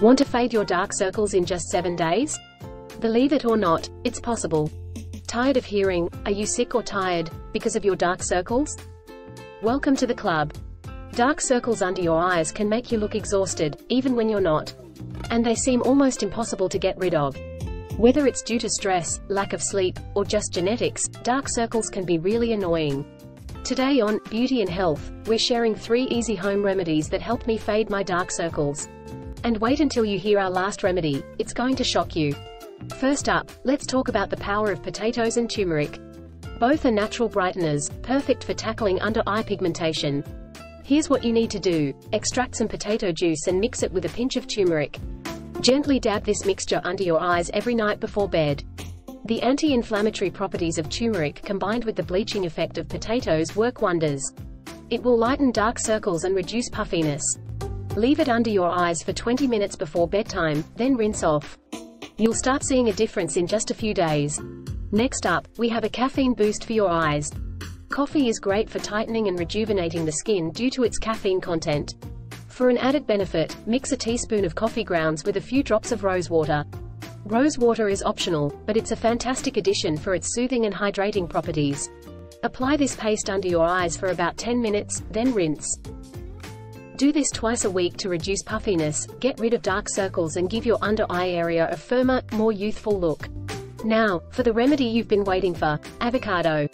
Want to fade your dark circles in just 7 days? Believe it or not, it's possible. Tired of hearing, "Are you sick or tired, because of your dark circles?" Welcome to the club. Dark circles under your eyes can make you look exhausted, even when you're not. And they seem almost impossible to get rid of. Whether it's due to stress, lack of sleep, or just genetics, dark circles can be really annoying. Today on Beauty and Health, we're sharing 3 easy home remedies that help me fade my dark circles. And wait until you hear our last remedy, it's going to shock you. First up, let's talk about the power of potatoes and turmeric. Both are natural brighteners, perfect for tackling under-eye pigmentation. Here's what you need to do: extract some potato juice and mix it with a pinch of turmeric. Gently dab this mixture under your eyes every night before bed. The anti-inflammatory properties of turmeric combined with the bleaching effect of potatoes work wonders. It will lighten dark circles and reduce puffiness. Leave it under your eyes for 20 minutes before bedtime, then rinse off. You'll start seeing a difference in just a few days. Next up, we have a caffeine boost for your eyes. Coffee is great for tightening and rejuvenating the skin due to its caffeine content. For an added benefit, mix a teaspoon of coffee grounds with a few drops of rose water. Rose water is optional, but it's a fantastic addition for its soothing and hydrating properties. Apply this paste under your eyes for about 10 minutes, then rinse. Do this twice a week to reduce puffiness, get rid of dark circles and give your under-eye area a firmer, more youthful look. Now, for the remedy you've been waiting for: avocado.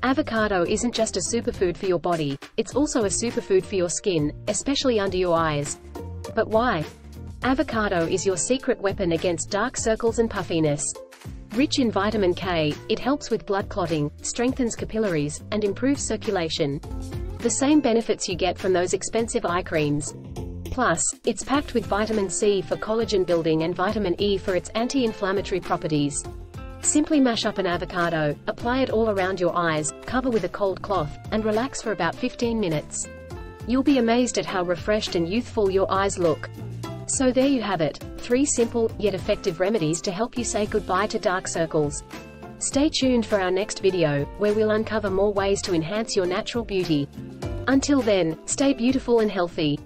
Avocado isn't just a superfood for your body, it's also a superfood for your skin, especially under your eyes. But why? Avocado is your secret weapon against dark circles and puffiness. Rich in vitamin K, it helps with blood clotting, strengthens capillaries, and improves circulation. The same benefits you get from those expensive eye creams. Plus, it's packed with vitamin C for collagen building and vitamin E for its anti-inflammatory properties. Simply mash up an avocado, apply it all around your eyes, cover with a cold cloth, and relax for about 15 minutes. You'll be amazed at how refreshed and youthful your eyes look. So there you have it, 3 simple, yet effective remedies to help you say goodbye to dark circles. Stay tuned for our next video, where we'll uncover more ways to enhance your natural beauty. Until then, stay beautiful and healthy.